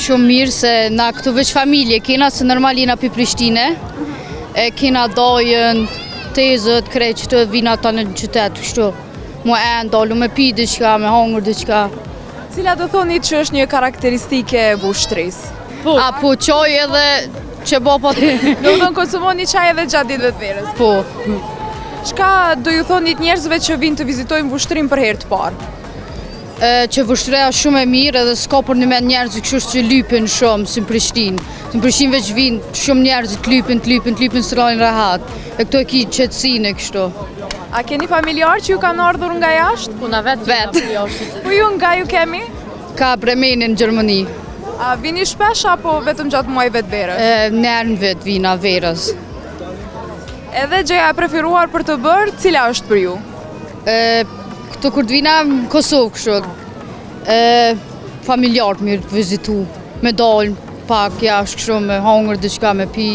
Shumë mirë se na këtu veç familje kena, se normal jena për Prishtine, e kena dojën, tezët, krejt që të vina ta në qytet, kështu, mu ndalu me pi diqka, me hongër diqka. Cila do thoni që është një karakteristike e Vushtrisë? Po qoj edhe që bo po të... Do të konsumoni çaj edhe gjatë ditëve të verës? Po. Çka do ju thoni njerëzve që vinë të vizitojnë Vushtrinë për herë të parë? Që Vushtria është shumë e mirë edhe s'ka për një men njerëz kështu që lypin shumë, si në Prishtinë. Në Prishtinë veç vinë shumë njerëz të lypin së rojnë rahat. E këto e ki qetësinë kështu. A keni familjar që ju kanë ardhur nga jashtë? Puna vetë. Po ju nga ju kemi? Ka Bremenin në Gjermani. A vini shpesh apo vetëm gjatë muajve të verës? Njerë në vetë vina verës. Edhe gjëja e preferuar për të bërë, cila është për ju? Këto kur të vina në Kosovë kështu, familjarët mirë të vizitu, me dalë pak jashtë kështu me hongër diçka me pi.